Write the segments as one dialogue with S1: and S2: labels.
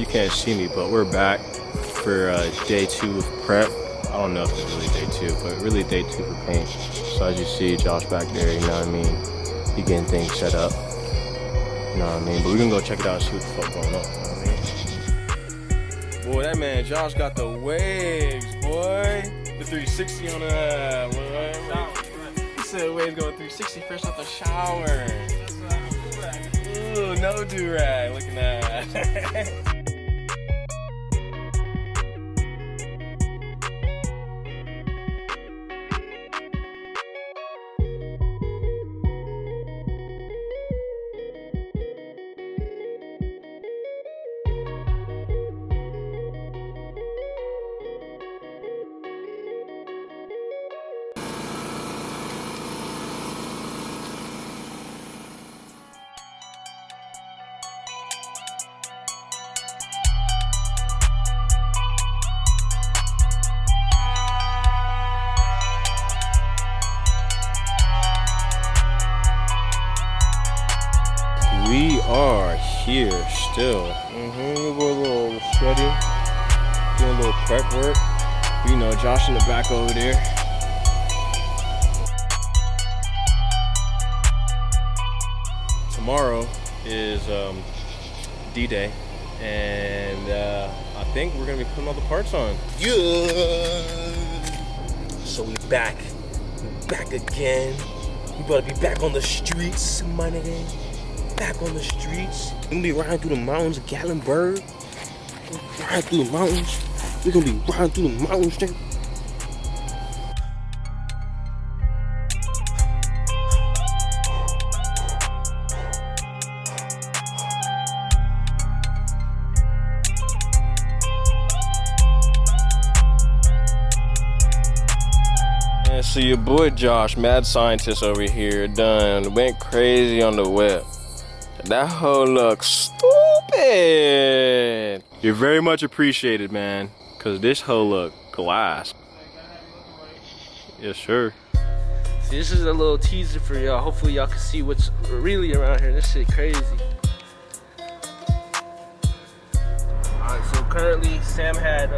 S1: can't see me, but we're back for day 2 of prep. I don't know if it's really day 2, but really day 2 for paint. So as you see, Josh back there, you know what I mean? He getting things set up. You know what I mean? But we're gonna go check it out and see what the fuck going on. You know what I mean? Boy, that man Josh got the waves, boy. The 360 on that, boy. He said waves going 360 fresh out the shower. Ooh, no do-rag. Look at that. We are here still. We'll go a little sweaty, doing a little prep work. You know, Josh in the back over there. Tomorrow is D-Day, and I think we're gonna be putting all the parts on. Yeah. So we back again. We about to be back on the streets, my nigga. Back on the streets. We're gonna be riding through the mountains of Gatlinburg. Riding through the mountains. We're gonna be riding through the mountains there. And so your boy Josh, mad scientist over here, done went crazy on the web. That hoe looks stupid. You're very much appreciated, man, cause this hoe look glass. Yes, sir.
S2: See, this is a little teaser for y'all. Hopefully y'all can see what's really around here. This shit crazy. Alright, so currently Sam had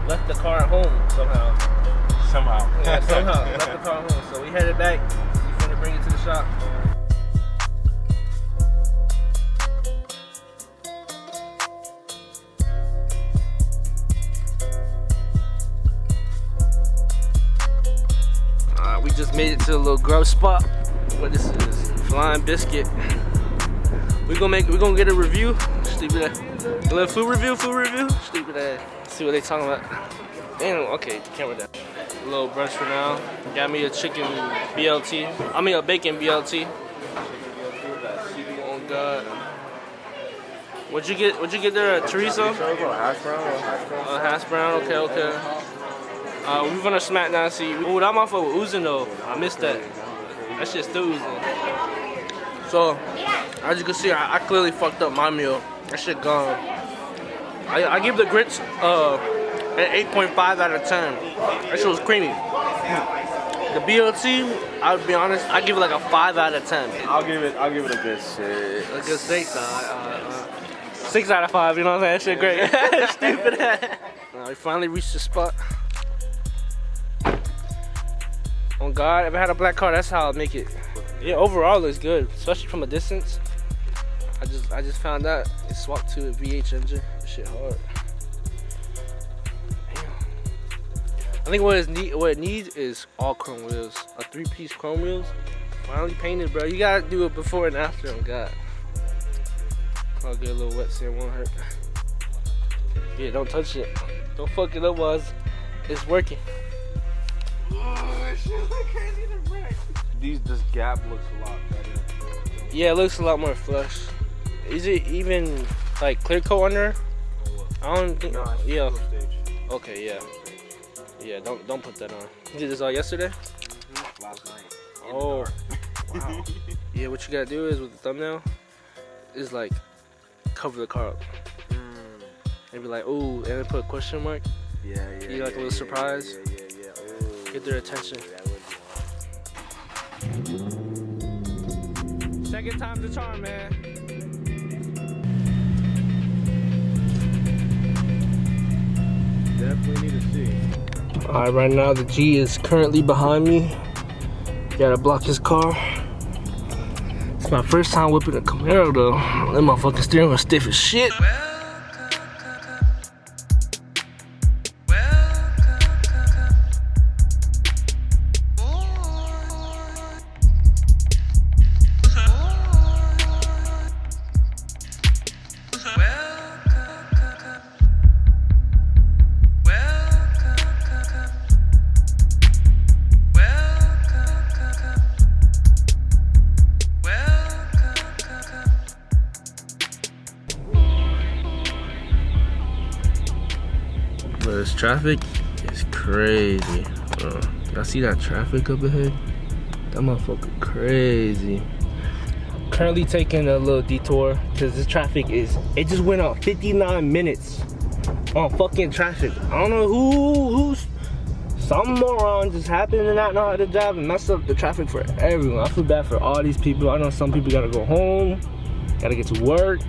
S2: left the car at home somehow. Yeah, somehow left the car at home. So we headed back. He's gonna bring it to the shop. We just made it to a little grub spot. What this is? Flying Biscuit. We're gonna get a review. Stupid ass. A little food review. Stupid ass. See what they talking about. Damn. Okay, camera down. A little brunch for now. Got me a chicken BLT. I mean a bacon BLT. Oh God. What'd you get there, Chorizo?
S1: Hash brown.
S2: Hash brown. Okay. We're gonna smack down and see. Ooh, that motherfucker was oozing though. I missed that. That shit's still oozing. So, as you can see, I clearly fucked up my meal. That shit gone. I give the grits an 8.5 out of 10. That shit was creamy. The BLT, I'll be honest, I give it like a 5 out of 10.
S1: I'll give it a good 6.
S2: A good 6, 6 out of 5. You know what I'm saying? That shit great. Stupid ass. We finally reached the spot. Oh God, if I had a black car, that's how I'd make it. Yeah, overall it looks good, especially from a distance. I just found out it swapped to a VH engine. This shit hard. Damn. I think what it needs is all chrome wheels. A 3-piece chrome wheels. Finally painted, bro. You gotta do it before and after. Oh God. I'll get a little wet so it won't hurt. Yeah, don't touch it. Don't fuck it up while it's working.
S1: This gap looks a lot better.
S2: Yeah, it looks a lot more flush. Is it even like clear coat under? I don't think.
S1: No,
S2: yeah. Okay. Yeah. Yeah. Don't put that on. You did this all yesterday?
S1: Last night.
S2: Oh. Wow. Yeah. What you gotta do is with the thumbnail, is like cover the car up. And be like, ooh, and then put a question mark.
S1: Yeah.
S2: You like a little surprise.
S1: Yeah. Ooh.
S2: Get their attention. Second time's the charm, man.
S1: definitely need to see.
S2: Alright, right now the G is currently behind me. Gotta block his car. It's my first time whipping a Camaro though. That motherfucking steering wheel stiff as shit. But this traffic is crazy. Y'all see that traffic up ahead? That motherfucker crazy. Currently taking a little detour because this traffic it just went up 59 minutes on fucking traffic. I don't know who's some moron just happened to not know how to drive and mess up the traffic for everyone. I feel bad for all these people. I know some people gotta go home, gotta get to work.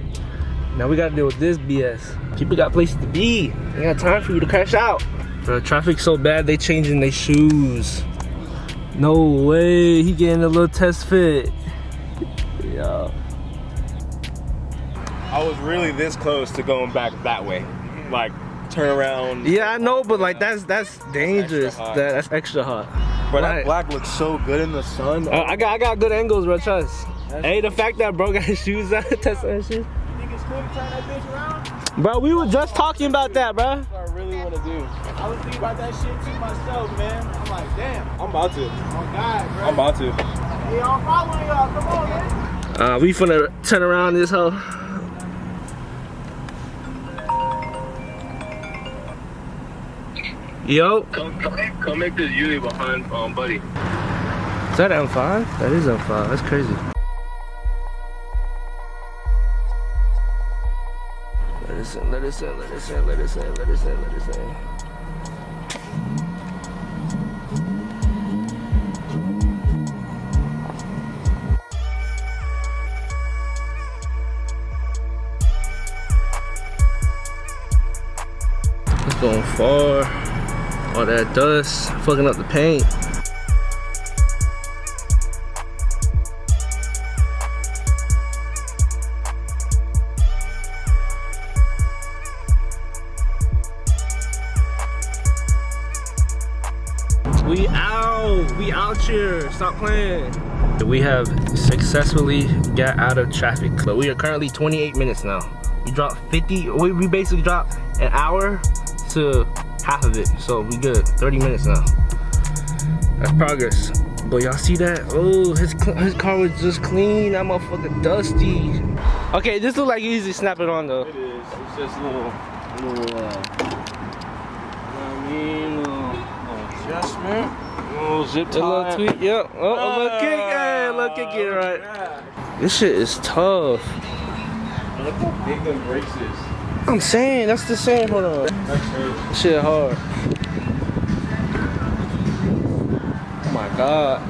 S2: Now we gotta deal with this BS. People got places to be. They got time for you to crash out. Bro, traffic's so bad they changing their shoes. No way, he getting a little test fit. Yeah.
S1: I was really this close to going back that way. Like, turn around.
S2: Yeah, I know, but like that's dangerous. That's extra hot.
S1: But that black looks so good in the sun.
S2: I got good angles, bro, trust. Hey, the fact that bro got his shoes out, test on his shoes.
S1: Cool to turn that bitch around?
S2: Bro, we were just talking about that, bro.
S1: That's what I really want to do. I was thinking about that shit too myself, man. I'm like, damn. I'm about to. Oh, God, bro. I'm about to. Hey, I'm following y'all. Come on, man.
S2: We finna turn around this hoe. Yo.
S1: Come make this unit behind Buddy.
S2: Is that M5? That is M5. That's crazy. Let us in. It's going far. All that dust, fucking up the paint. We out here, stop playing. We have successfully got out of traffic, but we are currently 28 minutes now. We dropped 50, we basically dropped an hour to half of it, so we good, 30 minutes now. That's progress. But y'all see that? Oh, his car was just clean, that motherfucker dusty. Okay, this look like easy snap it on though.
S1: It is, it's just a little adjustment. Little zip tie.
S2: A little tweak, yep. Oh, a little kick, hey, a little kick it right. Yeah. This shit is tough.
S1: Look how big them brakes is.
S2: I'm saying, that's the same, hold on.
S1: That's crazy.
S2: This shit hard. Oh my God.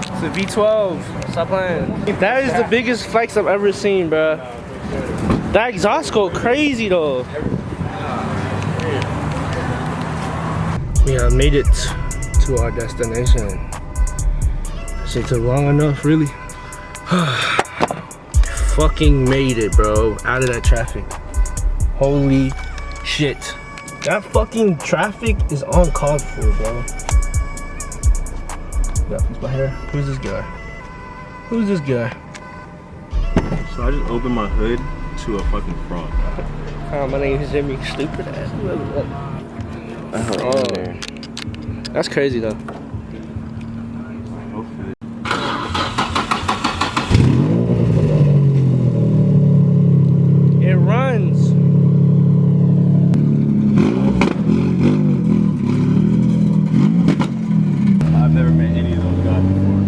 S2: It's a V12, stop playing. That is the biggest flex I've ever seen, bro. That exhaust go crazy though. We have made it to our destination. Shit took long enough, really. Fucking made it, bro. Out of that traffic. Holy shit. That fucking traffic is uncalled for, bro. Got this by here. Who's this guy? Who's this guy?
S1: So I just opened my hood to a fucking front.
S2: My name is Jimmy. Stupid ass.
S1: Oh,
S2: that's crazy though. It runs.
S1: I've never met any of those guys before.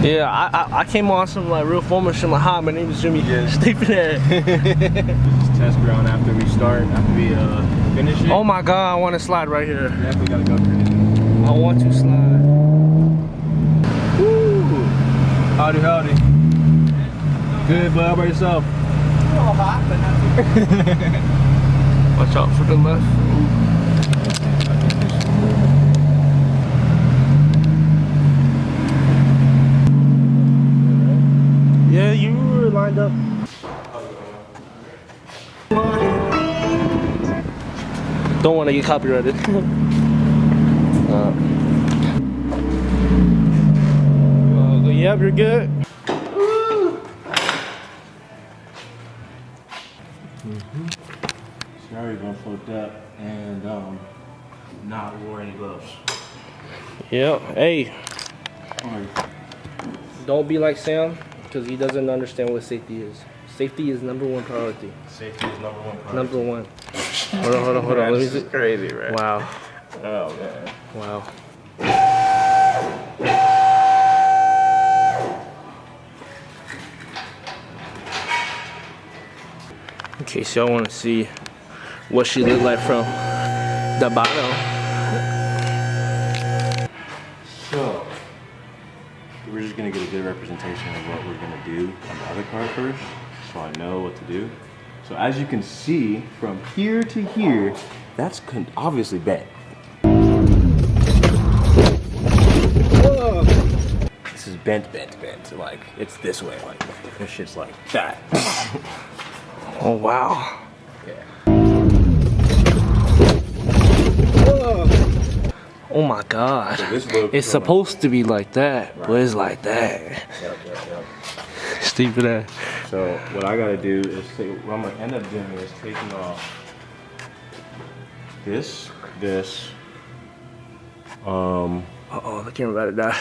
S2: Yeah, I came on some like real formal shit. Like, hi, my name is Jimmy.
S1: Yeah.
S2: Stupid ass.
S1: Just test ground after we start, after we finish it.
S2: Oh my God, I want to slide right here.
S1: Definitely gotta go finish it.
S2: I want to slide.
S1: Woo! Howdy, howdy. Good, bud. How about yourself?
S3: A little hot, but not too bad.
S2: Watch out for the left. Yeah, you were lined up. Don't want to get copyrighted. Yep, you're good.
S1: Sorry, gonna float that and not wear any gloves.
S2: Yep. Hey,
S1: Alright.
S2: don't be like Sam, because he doesn't understand what safety is. Safety is #1 priority.
S1: Safety is #1 priority.
S2: Number one. Hold on. Let me see.
S1: Crazy, right?
S2: Wow.
S1: Oh man.
S2: Wow. In case y'all want to see what she looked like from the bottom.
S1: So, we're just gonna get a good representation of what we're gonna do on the other car first, so I know what to do. So as you can see, from here to here, that's obviously bent. Whoa. This is bent. Like, it's this way, like, this shit's like that.
S2: Oh wow.
S1: Yeah.
S2: Whoa. Oh my god.
S1: So this looks
S2: It's supposed to be like that, but it's like that.
S1: Yep.
S2: Stupid ass.
S1: So what I gotta do is what I'm gonna end up doing is taking off this.
S2: Uh-oh, the camera about to die.